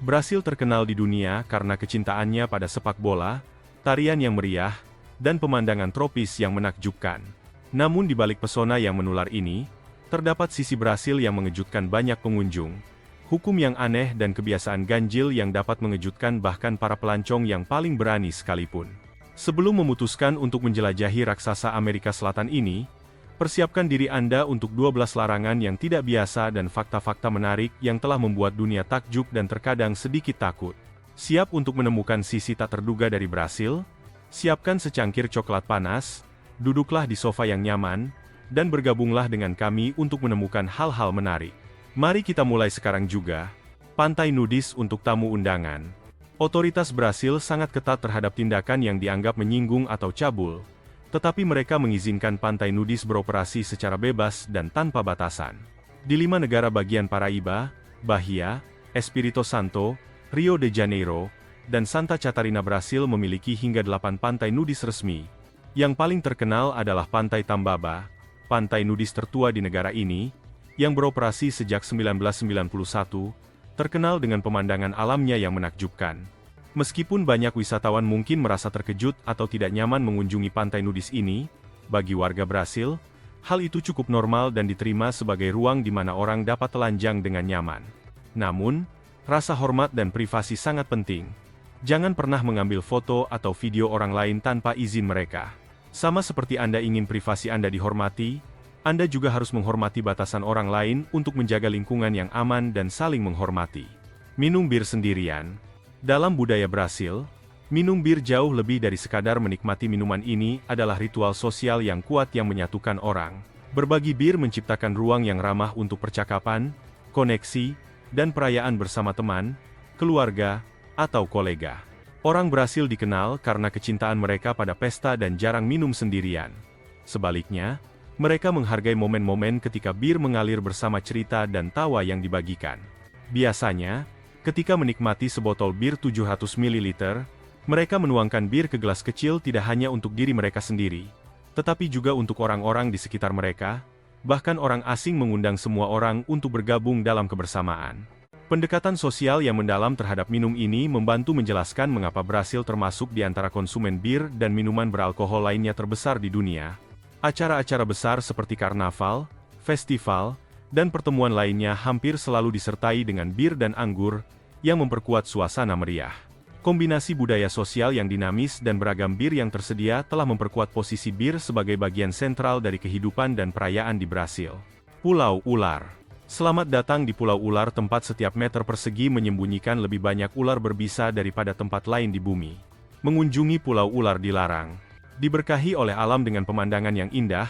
Brasil terkenal di dunia karena kecintaannya pada sepak bola, tarian yang meriah, dan pemandangan tropis yang menakjubkan. Namun di balik pesona yang menular ini, terdapat sisi Brasil yang mengejutkan banyak pengunjung. Hukum yang aneh dan kebiasaan ganjil yang dapat mengejutkan bahkan para pelancong yang paling berani sekalipun. Sebelum memutuskan untuk menjelajahi raksasa Amerika Selatan ini, persiapkan diri Anda untuk 12 larangan yang tidak biasa dan fakta-fakta menarik yang telah membuat dunia takjub dan terkadang sedikit takut. Siap untuk menemukan sisi tak terduga dari Brasil? Siapkan secangkir coklat panas, duduklah di sofa yang nyaman, dan bergabunglah dengan kami untuk menemukan hal-hal menarik. Mari kita mulai sekarang juga. Pantai nudis untuk tamu undangan. Otoritas Brasil sangat ketat terhadap tindakan yang dianggap menyinggung atau cabul, tetapi mereka mengizinkan pantai nudis beroperasi secara bebas dan tanpa batasan. Di 5 negara bagian Paraíba, Bahia, Espírito Santo, Rio de Janeiro, dan Santa Catarina Brasil memiliki hingga 8 pantai nudis resmi. Yang paling terkenal adalah Pantai Tambaba, pantai nudis tertua di negara ini, yang beroperasi sejak 1991, terkenal dengan pemandangan alamnya yang menakjubkan. Meskipun banyak wisatawan mungkin merasa terkejut atau tidak nyaman mengunjungi pantai nudis ini, bagi warga Brasil, hal itu cukup normal dan diterima sebagai ruang di mana orang dapat telanjang dengan nyaman. Namun, rasa hormat dan privasi sangat penting. Jangan pernah mengambil foto atau video orang lain tanpa izin mereka. Sama seperti Anda ingin privasi Anda dihormati, Anda juga harus menghormati batasan orang lain untuk menjaga lingkungan yang aman dan saling menghormati. Minum bir sendirian. Dalam budaya Brasil, minum bir jauh lebih dari sekadar menikmati minuman. Ini adalah ritual sosial yang kuat yang menyatukan orang. Berbagi bir menciptakan ruang yang ramah untuk percakapan, koneksi, dan perayaan bersama teman, keluarga, atau kolega. Orang Brasil dikenal karena kecintaan mereka pada pesta dan jarang minum sendirian. Sebaliknya, mereka menghargai momen-momen ketika bir mengalir bersama cerita dan tawa yang dibagikan. Biasanya, ketika menikmati sebotol bir 700 ml, mereka menuangkan bir ke gelas kecil tidak hanya untuk diri mereka sendiri, tetapi juga untuk orang-orang di sekitar mereka, bahkan orang asing. Mengundang semua orang untuk bergabung dalam kebersamaan. Pendekatan sosial yang mendalam terhadap minum ini membantu menjelaskan mengapa Brasil termasuk di antara konsumen bir dan minuman beralkohol lainnya terbesar di dunia. Acara-acara besar seperti karnaval, festival, dan pertemuan lainnya hampir selalu disertai dengan bir dan anggur, yang memperkuat suasana meriah. Kombinasi budaya sosial yang dinamis dan beragam bir yang tersedia telah memperkuat posisi bir sebagai bagian sentral dari kehidupan dan perayaan di Brasil. Pulau Ular. Selamat datang di Pulau Ular, tempat setiap meter persegi menyembunyikan lebih banyak ular berbisa daripada tempat lain di bumi. Mengunjungi Pulau Ular dilarang. Diberkahi oleh alam dengan pemandangan yang indah,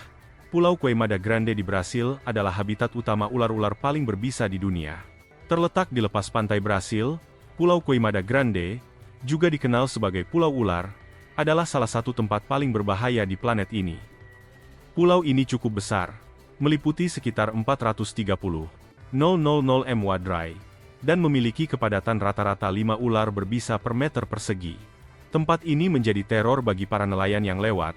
Pulau Queimada Grande di Brasil adalah habitat utama ular-ular paling berbisa di dunia. Terletak di lepas pantai Brasil, Pulau Queimada Grande, juga dikenal sebagai Pulau Ular, adalah salah satu tempat paling berbahaya di planet ini. Pulau ini cukup besar, meliputi sekitar 430,000 m², dan memiliki kepadatan rata-rata 5 ular berbisa per meter persegi. Tempat ini menjadi teror bagi para nelayan yang lewat,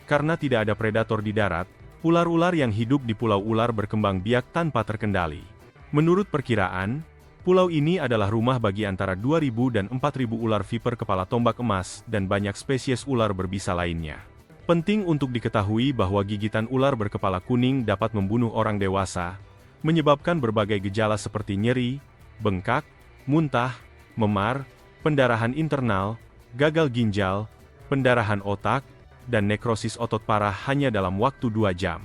karena tidak ada predator di darat. Ular-ular yang hidup di Pulau Ular berkembang biak tanpa terkendali. Menurut perkiraan, pulau ini adalah rumah bagi antara 2.000 dan 4.000 ular viper kepala tombak emas dan banyak spesies ular berbisa lainnya. Penting untuk diketahui bahwa gigitan ular berkepala kuning dapat membunuh orang dewasa, menyebabkan berbagai gejala seperti nyeri, bengkak, muntah, memar, pendarahan internal, gagal ginjal, pendarahan otak, dan nekrosis otot parah hanya dalam waktu 2 jam.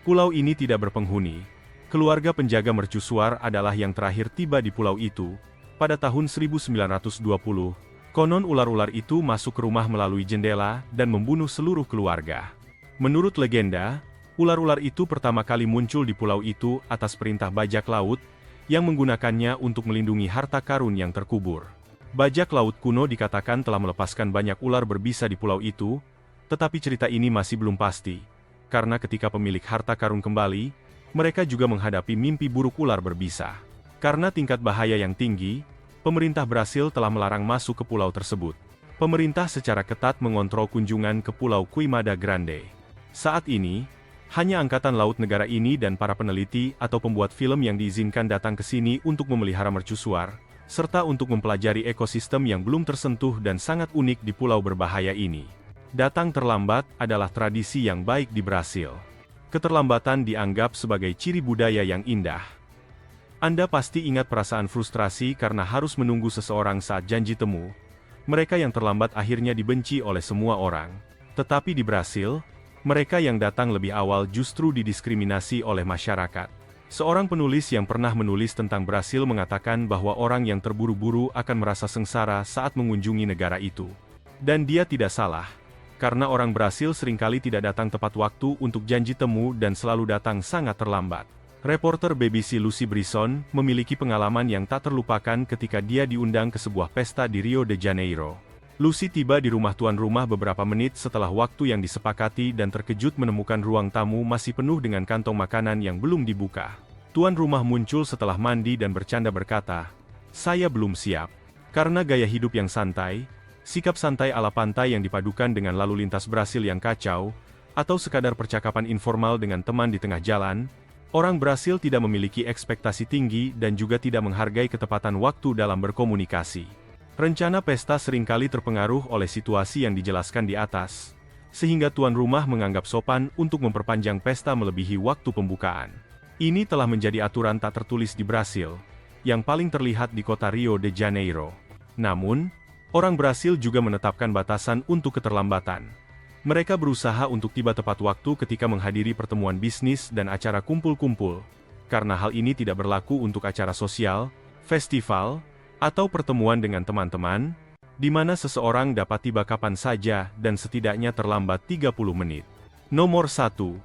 Pulau ini tidak berpenghuni. Keluarga penjaga mercusuar adalah yang terakhir tiba di pulau itu, pada tahun 1920. Konon ular-ular itu masuk ke rumah melalui jendela dan membunuh seluruh keluarga. Menurut legenda, ular-ular itu pertama kali muncul di pulau itu atas perintah bajak laut, yang menggunakannya untuk melindungi harta karun yang terkubur. Bajak laut kuno dikatakan telah melepaskan banyak ular berbisa di pulau itu, tetapi cerita ini masih belum pasti, karena ketika pemilik harta karun kembali, mereka juga menghadapi mimpi buruk ular berbisa. Karena tingkat bahaya yang tinggi, pemerintah Brasil telah melarang masuk ke pulau tersebut. Pemerintah secara ketat mengontrol kunjungan ke Pulau Queimada Grande. Saat ini, hanya Angkatan Laut negara ini dan para peneliti atau pembuat film yang diizinkan datang ke sini untuk memelihara mercusuar, serta untuk mempelajari ekosistem yang belum tersentuh dan sangat unik di pulau berbahaya ini. Datang terlambat adalah tradisi yang baik di Brasil. Keterlambatan dianggap sebagai ciri budaya yang indah. Anda pasti ingat perasaan frustrasi karena harus menunggu seseorang saat janji temu. Mereka yang terlambat akhirnya dibenci oleh semua orang. Tetapi di Brasil, mereka yang datang lebih awal justru didiskriminasi oleh masyarakat. Seorang penulis yang pernah menulis tentang Brasil mengatakan bahwa orang yang terburu-buru akan merasa sengsara saat mengunjungi negara itu. Dan dia tidak salah, karena orang Brasil seringkali tidak datang tepat waktu untuk janji temu dan selalu datang sangat terlambat. Reporter BBC Lucy Brisson memiliki pengalaman yang tak terlupakan ketika dia diundang ke sebuah pesta di Rio de Janeiro. Lucy tiba di rumah tuan rumah beberapa menit setelah waktu yang disepakati dan terkejut menemukan ruang tamu masih penuh dengan kantong makanan yang belum dibuka. Tuan rumah muncul setelah mandi dan bercanda berkata, "Saya belum siap." Karena gaya hidup yang santai, sikap santai ala pantai yang dipadukan dengan lalu lintas Brasil yang kacau, atau sekadar percakapan informal dengan teman di tengah jalan, orang Brasil tidak memiliki ekspektasi tinggi dan juga tidak menghargai ketepatan waktu dalam berkomunikasi. Rencana pesta seringkali terpengaruh oleh situasi yang dijelaskan di atas, sehingga tuan rumah menganggap sopan untuk memperpanjang pesta melebihi waktu pembukaan. Ini telah menjadi aturan tak tertulis di Brasil, yang paling terlihat di kota Rio de Janeiro. Namun, orang Brasil juga menetapkan batasan untuk keterlambatan. Mereka berusaha untuk tiba tepat waktu ketika menghadiri pertemuan bisnis dan acara kumpul-kumpul, karena hal ini tidak berlaku untuk acara sosial, festival, atau pertemuan dengan teman-teman, di mana seseorang dapat tiba kapan saja dan setidaknya terlambat 30 menit. Nomor 1.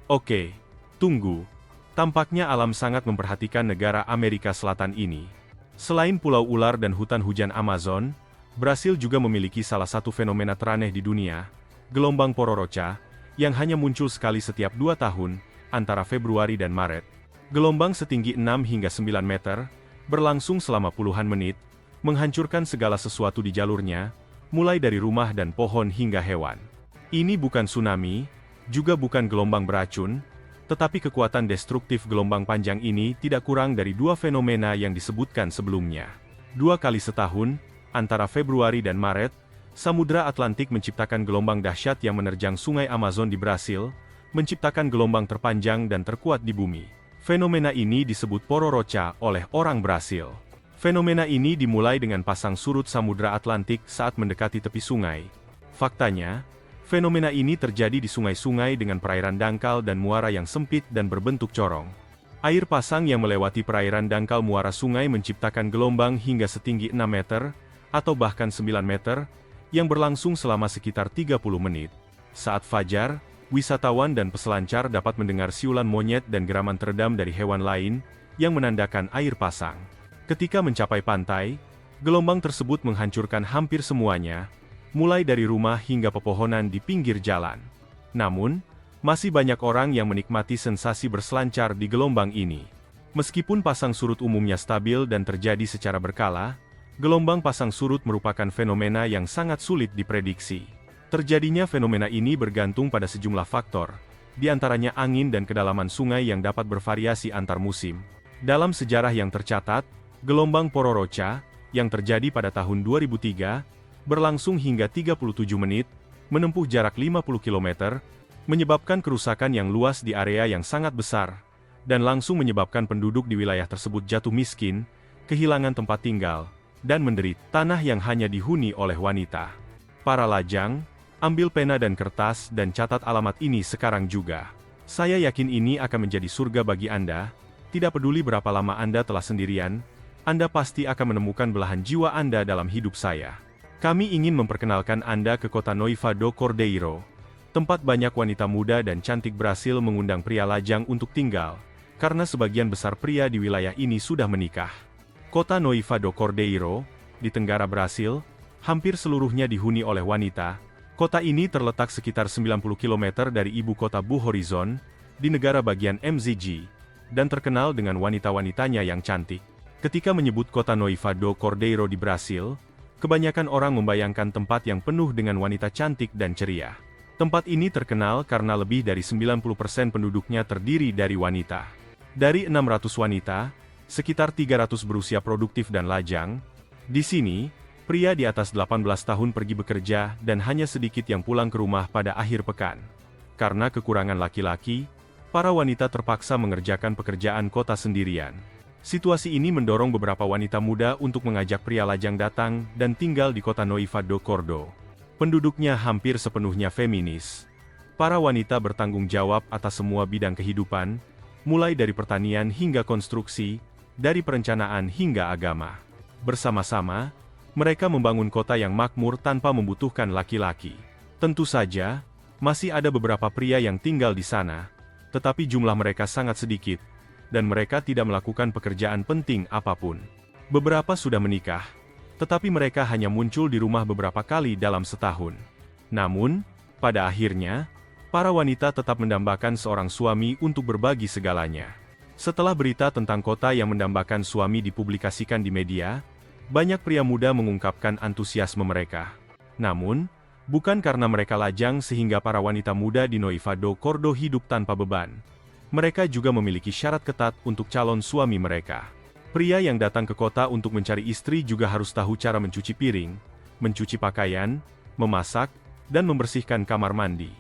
Oke, tunggu. Tampaknya alam sangat memperhatikan negara Amerika Selatan ini. Selain pulau ular dan hutan hujan Amazon, Brasil juga memiliki salah satu fenomena teraneh di dunia, gelombang Pororoca, yang hanya muncul sekali setiap 2 tahun, antara Februari dan Maret. Gelombang setinggi 6 hingga 9 meter, berlangsung selama puluhan menit, menghancurkan segala sesuatu di jalurnya, mulai dari rumah dan pohon hingga hewan. Ini bukan tsunami, juga bukan gelombang beracun, tetapi kekuatan destruktif gelombang panjang ini tidak kurang dari 2 fenomena yang disebutkan sebelumnya. 2 kali setahun, antara Februari dan Maret, Samudra Atlantik menciptakan gelombang dahsyat yang menerjang sungai Amazon di Brasil, menciptakan gelombang terpanjang dan terkuat di bumi. Fenomena ini disebut Pororoca oleh orang Brasil. Fenomena ini dimulai dengan pasang surut Samudra Atlantik saat mendekati tepi sungai. Faktanya, fenomena ini terjadi di sungai-sungai dengan perairan dangkal dan muara yang sempit dan berbentuk corong. Air pasang yang melewati perairan dangkal muara sungai menciptakan gelombang hingga setinggi 6 meter, atau bahkan 9 meter, yang berlangsung selama sekitar 30 menit. Saat fajar, wisatawan dan peselancar dapat mendengar siulan monyet dan geraman teredam dari hewan lain, yang menandakan air pasang. Ketika mencapai pantai, gelombang tersebut menghancurkan hampir semuanya, mulai dari rumah hingga pepohonan di pinggir jalan. Namun, masih banyak orang yang menikmati sensasi berselancar di gelombang ini. Meskipun pasang surut umumnya stabil dan terjadi secara berkala, gelombang pasang surut merupakan fenomena yang sangat sulit diprediksi. Terjadinya fenomena ini bergantung pada sejumlah faktor, di antaranya angin dan kedalaman sungai yang dapat bervariasi antar musim. Dalam sejarah yang tercatat, gelombang Pororoca, yang terjadi pada tahun 2003, berlangsung hingga 37 menit, menempuh jarak 50 km, menyebabkan kerusakan yang luas di area yang sangat besar, dan langsung menyebabkan penduduk di wilayah tersebut jatuh miskin, kehilangan tempat tinggal, dan menderita. Tanah yang hanya dihuni oleh wanita. Para lajang, ambil pena dan kertas dan catat alamat ini sekarang juga. Saya yakin ini akan menjadi surga bagi Anda, tidak peduli berapa lama Anda telah sendirian, Anda pasti akan menemukan belahan jiwa Anda dalam hidup saya. Kami ingin memperkenalkan Anda ke kota Noiva do Cordeiro, tempat banyak wanita muda dan cantik Brasil mengundang pria lajang untuk tinggal, karena sebagian besar pria di wilayah ini sudah menikah. Kota Noiva do Cordeiro, di tenggara Brasil, hampir seluruhnya dihuni oleh wanita. Kota ini terletak sekitar 90 km dari ibu kota Belo Horizon, di negara bagian MZG, dan terkenal dengan wanita-wanitanya yang cantik. Ketika menyebut kota Noiva do Cordeiro di Brasil, kebanyakan orang membayangkan tempat yang penuh dengan wanita cantik dan ceria. Tempat ini terkenal karena lebih dari 90% penduduknya terdiri dari wanita. Dari 600 wanita, sekitar 300 berusia produktif dan lajang. Di sini, pria di atas 18 tahun pergi bekerja dan hanya sedikit yang pulang ke rumah pada akhir pekan. Karena kekurangan laki-laki, para wanita terpaksa mengerjakan pekerjaan kota sendirian. Situasi ini mendorong beberapa wanita muda untuk mengajak pria lajang datang dan tinggal di kota Nueva do Cordo. Penduduknya hampir sepenuhnya feminis. Para wanita bertanggung jawab atas semua bidang kehidupan, mulai dari pertanian hingga konstruksi, dari perencanaan hingga agama. Bersama-sama, mereka membangun kota yang makmur tanpa membutuhkan laki-laki. Tentu saja, masih ada beberapa pria yang tinggal di sana, tetapi jumlah mereka sangat sedikit, dan mereka tidak melakukan pekerjaan penting apapun. Beberapa sudah menikah, tetapi mereka hanya muncul di rumah beberapa kali dalam setahun. Namun, pada akhirnya, para wanita tetap mendambakan seorang suami untuk berbagi segalanya. Setelah berita tentang kota yang mendambakan suami dipublikasikan di media, banyak pria muda mengungkapkan antusiasme mereka. Namun, bukan karena mereka lajang sehingga para wanita muda di Nueva do Cordo hidup tanpa beban. Mereka juga memiliki syarat ketat untuk calon suami mereka. Pria yang datang ke kota untuk mencari istri juga harus tahu cara mencuci piring, mencuci pakaian, memasak, dan membersihkan kamar mandi.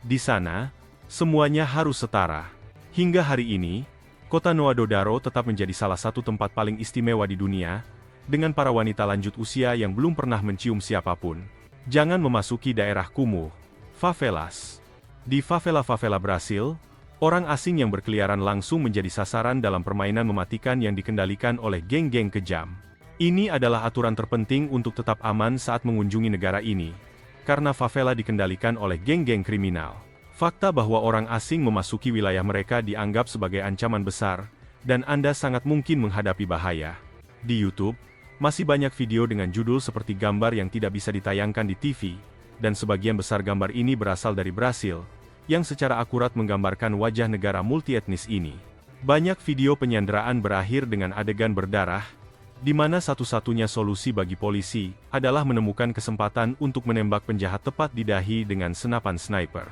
Di sana, semuanya harus setara. Hingga hari ini, kota Nueva do Daro tetap menjadi salah satu tempat paling istimewa di dunia, dengan para wanita lanjut usia yang belum pernah mencium siapapun. Jangan memasuki daerah kumuh, favelas. Di favela-favela Brasil, orang asing yang berkeliaran langsung menjadi sasaran dalam permainan mematikan yang dikendalikan oleh geng-geng kejam. Ini adalah aturan terpenting untuk tetap aman saat mengunjungi negara ini, karena favela dikendalikan oleh geng-geng kriminal. Fakta bahwa orang asing memasuki wilayah mereka dianggap sebagai ancaman besar, dan Anda sangat mungkin menghadapi bahaya. Di YouTube, masih banyak video dengan judul seperti gambar yang tidak bisa ditayangkan di TV, dan sebagian besar gambar ini berasal dari Brasil, yang secara akurat menggambarkan wajah negara multietnis ini. Banyak video penyanderaan berakhir dengan adegan berdarah, di mana satu-satunya solusi bagi polisi adalah menemukan kesempatan untuk menembak penjahat tepat di dahi dengan senapan sniper.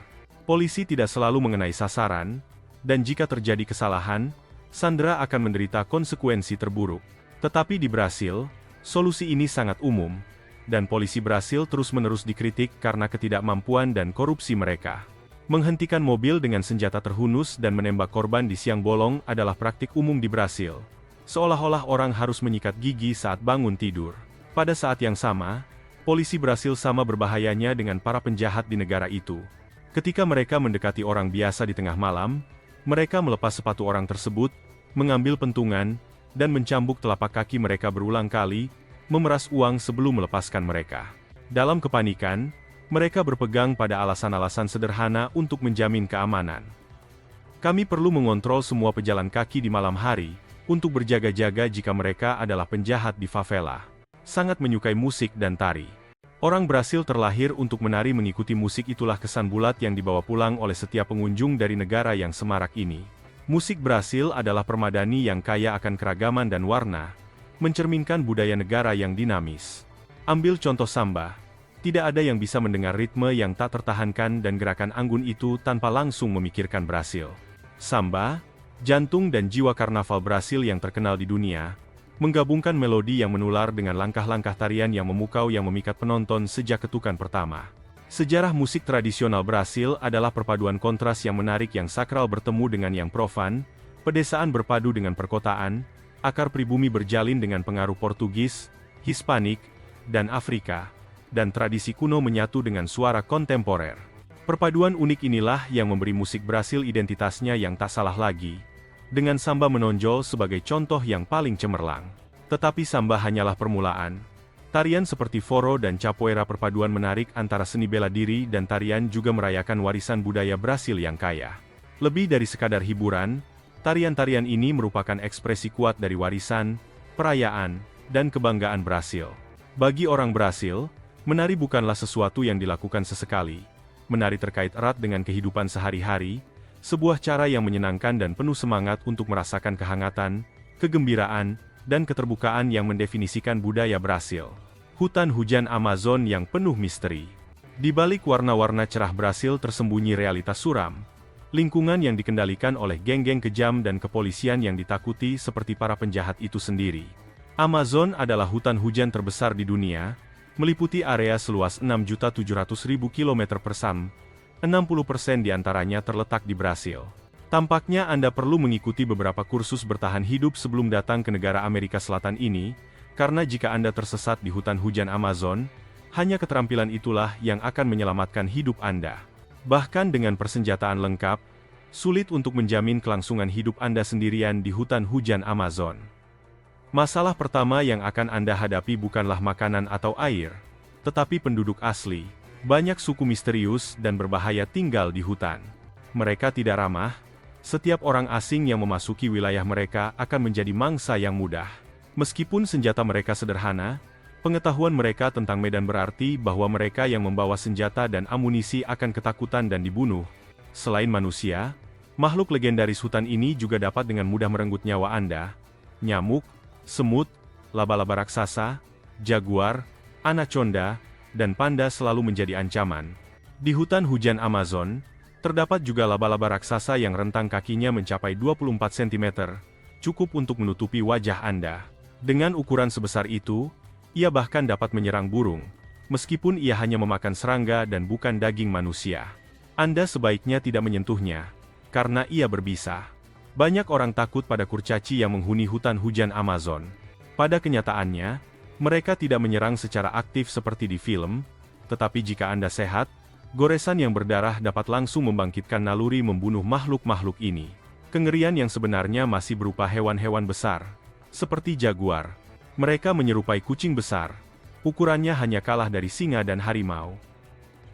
Polisi tidak selalu mengenai sasaran, dan jika terjadi kesalahan, sandera akan menderita konsekuensi terburuk. Tetapi di Brasil, solusi ini sangat umum, dan polisi Brasil terus-menerus dikritik karena ketidakmampuan dan korupsi mereka. Menghentikan mobil dengan senjata terhunus dan menembak korban di siang bolong adalah praktik umum di Brasil. Seolah-olah orang harus menyikat gigi saat bangun tidur. Pada saat yang sama, polisi Brasil sama berbahayanya dengan para penjahat di negara itu. Ketika mereka mendekati orang biasa di tengah malam, mereka melepas sepatu orang tersebut, mengambil pentungan, dan mencambuk telapak kaki mereka berulang kali, memeras uang sebelum melepaskan mereka. Dalam kepanikan, mereka berpegang pada alasan-alasan sederhana untuk menjamin keamanan. Kami perlu mengontrol semua pejalan kaki di malam hari, untuk berjaga-jaga jika mereka adalah penjahat di favela. Sangat menyukai musik dan tari. Orang Brasil terlahir untuk menari mengikuti musik, itulah kesan bulat yang dibawa pulang oleh setiap pengunjung dari negara yang semarak ini. Musik Brasil adalah permadani yang kaya akan keragaman dan warna, mencerminkan budaya negara yang dinamis. Ambil contoh samba, tidak ada yang bisa mendengar ritme yang tak tertahankan dan gerakan anggun itu tanpa langsung memikirkan Brasil. Samba, jantung dan jiwa karnaval Brasil yang terkenal di dunia, menggabungkan melodi yang menular dengan langkah-langkah tarian yang memukau yang memikat penonton sejak ketukan pertama. Sejarah musik tradisional Brasil adalah perpaduan kontras yang menarik, yang sakral bertemu dengan yang profan, pedesaan berpadu dengan perkotaan, akar pribumi berjalin dengan pengaruh Portugis, Hispanik, dan Afrika, dan tradisi kuno menyatu dengan suara kontemporer. Perpaduan unik inilah yang memberi musik Brasil identitasnya yang tak salah lagi, dengan samba menonjol sebagai contoh yang paling cemerlang. Tetapi samba hanyalah permulaan. Tarian seperti forró dan capoeira, perpaduan menarik antara seni bela diri dan tarian, juga merayakan warisan budaya Brasil yang kaya. Lebih dari sekadar hiburan, tarian-tarian ini merupakan ekspresi kuat dari warisan, perayaan, dan kebanggaan Brasil. Bagi orang Brasil, menari bukanlah sesuatu yang dilakukan sesekali. Menari terkait erat dengan kehidupan sehari-hari, sebuah cara yang menyenangkan dan penuh semangat untuk merasakan kehangatan, kegembiraan, dan keterbukaan yang mendefinisikan budaya Brasil. Hutan hujan Amazon yang penuh misteri. Di balik warna-warna cerah Brasil tersembunyi realitas suram. Lingkungan yang dikendalikan oleh geng-geng kejam dan kepolisian yang ditakuti seperti para penjahat itu sendiri. Amazon adalah hutan hujan terbesar di dunia, meliputi area seluas 6.700.000 km², 60% diantaranya terletak di Brasil. Tampaknya Anda perlu mengikuti beberapa kursus bertahan hidup sebelum datang ke negara Amerika Selatan ini, karena jika Anda tersesat di hutan hujan Amazon, hanya keterampilan itulah yang akan menyelamatkan hidup Anda. Bahkan dengan persenjataan lengkap, sulit untuk menjamin kelangsungan hidup Anda sendirian di hutan hujan Amazon. Masalah pertama yang akan Anda hadapi bukanlah makanan atau air, tetapi penduduk asli. Banyak suku misterius dan berbahaya tinggal di hutan. Mereka tidak ramah, setiap orang asing yang memasuki wilayah mereka akan menjadi mangsa yang mudah. Meskipun senjata mereka sederhana, pengetahuan mereka tentang medan berarti bahwa mereka yang membawa senjata dan amunisi akan ketakutan dan dibunuh. Selain manusia, makhluk legendaris hutan ini juga dapat dengan mudah merenggut nyawa Anda. Nyamuk, semut, laba-laba raksasa, jaguar, anaconda, dan panda selalu menjadi ancaman. Di hutan hujan Amazon, terdapat juga laba-laba raksasa yang rentang kakinya mencapai 24 cm, cukup untuk menutupi wajah Anda. Dengan ukuran sebesar itu, ia bahkan dapat menyerang burung, meskipun ia hanya memakan serangga dan bukan daging manusia. Anda sebaiknya tidak menyentuhnya, karena ia berbisa. Banyak orang takut pada kurcaci yang menghuni hutan hujan Amazon. Pada kenyataannya, mereka tidak menyerang secara aktif seperti di film, tetapi jika Anda sehat, goresan yang berdarah dapat langsung membangkitkan naluri membunuh makhluk-makhluk ini. Kengerian yang sebenarnya masih berupa hewan-hewan besar, seperti jaguar. Mereka menyerupai kucing besar, ukurannya hanya kalah dari singa dan harimau.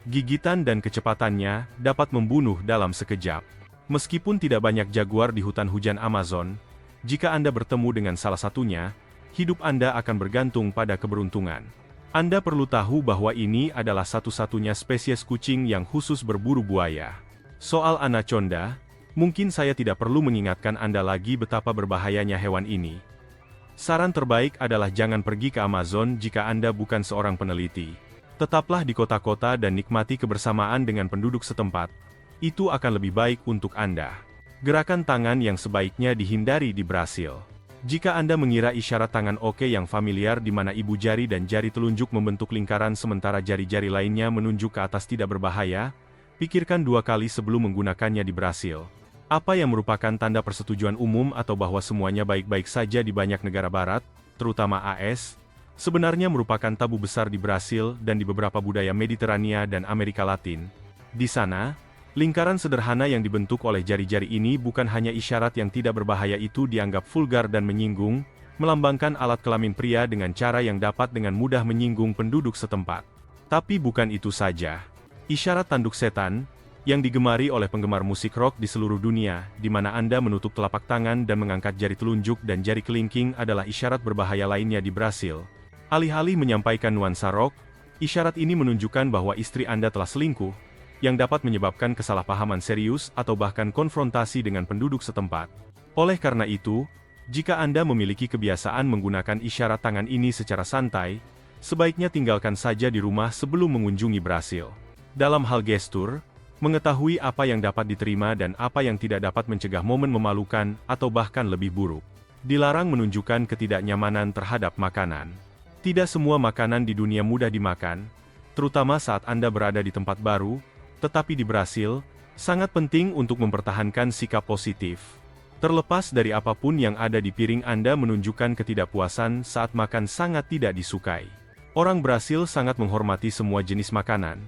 Gigitan dan kecepatannya dapat membunuh dalam sekejap. Meskipun tidak banyak jaguar di hutan hujan Amazon, jika Anda bertemu dengan salah satunya, hidup Anda akan bergantung pada keberuntungan. Anda perlu tahu bahwa ini adalah satu-satunya spesies kucing yang khusus berburu buaya. Soal anaconda, mungkin saya tidak perlu mengingatkan Anda lagi betapa berbahayanya hewan ini. Saran terbaik adalah jangan pergi ke Amazon jika Anda bukan seorang peneliti. Tetaplah di kota-kota dan nikmati kebersamaan dengan penduduk setempat. Itu akan lebih baik untuk Anda. Gerakan tangan yang sebaiknya dihindari di Brasil. Jika Anda mengira isyarat tangan oke yang familiar di mana ibu jari dan jari telunjuk membentuk lingkaran sementara jari-jari lainnya menunjuk ke atas tidak berbahaya, pikirkan dua kali sebelum menggunakannya di Brasil. Apa yang merupakan tanda persetujuan umum atau bahwa semuanya baik-baik saja di banyak negara barat, terutama AS, sebenarnya merupakan tabu besar di Brasil dan di beberapa budaya Mediterania dan Amerika Latin. Di sana, lingkaran sederhana yang dibentuk oleh jari-jari ini bukan hanya isyarat yang tidak berbahaya itu dianggap vulgar dan menyinggung, melambangkan alat kelamin pria dengan cara yang dapat dengan mudah menyinggung penduduk setempat. Tapi bukan itu saja. Isyarat tanduk setan, yang digemari oleh penggemar musik rock di seluruh dunia, di mana Anda menutup telapak tangan dan mengangkat jari telunjuk dan jari kelingking adalah isyarat berbahaya lainnya di Brasil. Alih-alih menyampaikan nuansa rock, isyarat ini menunjukkan bahwa istri Anda telah selingkuh, yang dapat menyebabkan kesalahpahaman serius atau bahkan konfrontasi dengan penduduk setempat. Oleh karena itu, jika Anda memiliki kebiasaan menggunakan isyarat tangan ini secara santai, sebaiknya tinggalkan saja di rumah sebelum mengunjungi Brasil. Dalam hal gestur, mengetahui apa yang dapat diterima dan apa yang tidak dapat mencegah momen memalukan atau bahkan lebih buruk. Dilarang menunjukkan ketidaknyamanan terhadap makanan. Tidak semua makanan di dunia mudah dimakan, terutama saat Anda berada di tempat baru, tetapi di Brasil, sangat penting untuk mempertahankan sikap positif. Terlepas dari apapun yang ada di piring Anda menunjukkan ketidakpuasan saat makan sangat tidak disukai. Orang Brasil sangat menghormati semua jenis makanan,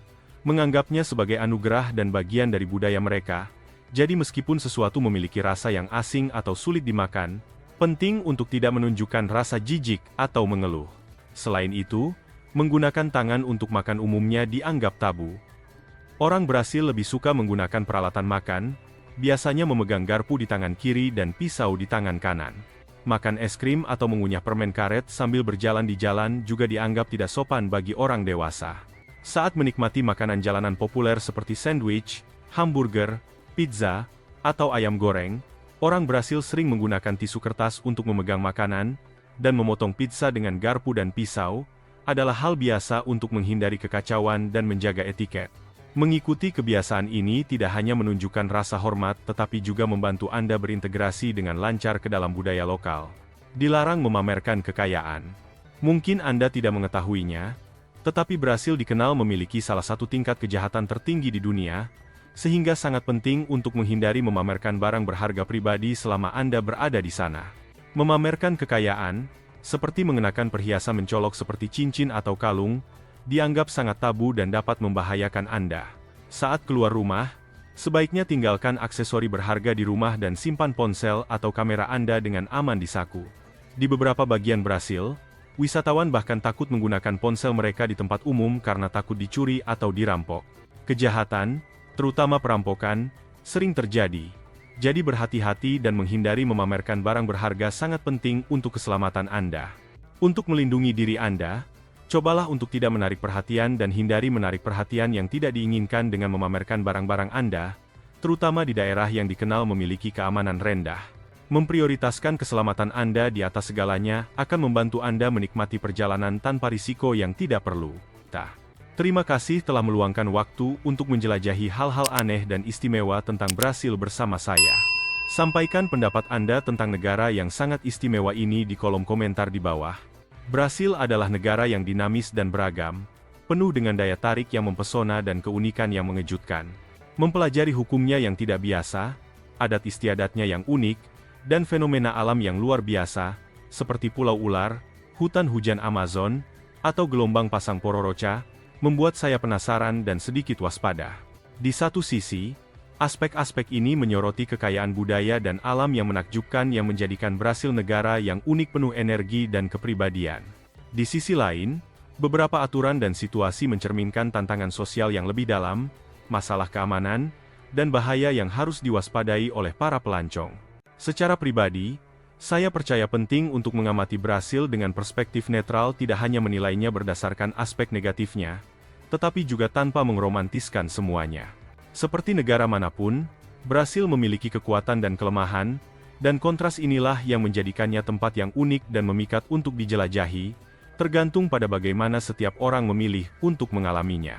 menganggapnya sebagai anugerah dan bagian dari budaya mereka, jadi meskipun sesuatu memiliki rasa yang asing atau sulit dimakan, penting untuk tidak menunjukkan rasa jijik atau mengeluh. Selain itu, menggunakan tangan untuk makan umumnya dianggap tabu. Orang Brasil lebih suka menggunakan peralatan makan, biasanya memegang garpu di tangan kiri dan pisau di tangan kanan. Makan es krim atau mengunyah permen karet sambil berjalan di jalan juga dianggap tidak sopan bagi orang dewasa. Saat menikmati makanan jalanan populer seperti sandwich, hamburger, pizza, atau ayam goreng, orang Brasil sering menggunakan tisu kertas untuk memegang makanan, dan memotong pizza dengan garpu dan pisau, adalah hal biasa untuk menghindari kekacauan dan menjaga etiket. Mengikuti kebiasaan ini tidak hanya menunjukkan rasa hormat tetapi juga membantu Anda berintegrasi dengan lancar ke dalam budaya lokal. Dilarang memamerkan kekayaan. Mungkin Anda tidak mengetahuinya, tetapi Brasil dikenal memiliki salah satu tingkat kejahatan tertinggi di dunia, sehingga sangat penting untuk menghindari memamerkan barang berharga pribadi selama Anda berada di sana. Memamerkan kekayaan, seperti mengenakan perhiasan mencolok seperti cincin atau kalung, dianggap sangat tabu dan dapat membahayakan Anda. Saat keluar rumah, sebaiknya tinggalkan aksesori berharga di rumah dan simpan ponsel atau kamera Anda dengan aman di saku. Di beberapa bagian Brasil, wisatawan bahkan takut menggunakan ponsel mereka di tempat umum karena takut dicuri atau dirampok. Kejahatan, terutama perampokan, sering terjadi. Jadi berhati-hati dan menghindari memamerkan barang berharga sangat penting untuk keselamatan Anda. Untuk melindungi diri Anda, cobalah untuk tidak menarik perhatian dan hindari menarik perhatian yang tidak diinginkan dengan memamerkan barang-barang Anda, terutama di daerah yang dikenal memiliki keamanan rendah. Memprioritaskan keselamatan Anda di atas segalanya akan membantu Anda menikmati perjalanan tanpa risiko yang tidak perlu. Terima kasih telah meluangkan waktu untuk menjelajahi hal-hal aneh dan istimewa tentang Brasil bersama saya. Sampaikan pendapat Anda tentang negara yang sangat istimewa ini di kolom komentar di bawah. Brasil adalah negara yang dinamis dan beragam, penuh dengan daya tarik yang mempesona dan keunikan yang mengejutkan. Mempelajari hukumnya yang tidak biasa, adat istiadatnya yang unik, dan fenomena alam yang luar biasa, seperti pulau ular, hutan hujan Amazon, atau gelombang pasang Pororoca, membuat saya penasaran dan sedikit waspada. Di satu sisi, aspek-aspek ini menyoroti kekayaan budaya dan alam yang menakjubkan yang menjadikan Brasil negara yang unik penuh energi dan kepribadian. Di sisi lain, beberapa aturan dan situasi mencerminkan tantangan sosial yang lebih dalam, masalah keamanan, dan bahaya yang harus diwaspadai oleh para pelancong. Secara pribadi, saya percaya penting untuk mengamati Brasil dengan perspektif netral, tidak hanya menilainya berdasarkan aspek negatifnya, tetapi juga tanpa mengromantiskan semuanya. Seperti negara manapun, Brasil memiliki kekuatan dan kelemahan, dan kontras inilah yang menjadikannya tempat yang unik dan memikat untuk dijelajahi, tergantung pada bagaimana setiap orang memilih untuk mengalaminya.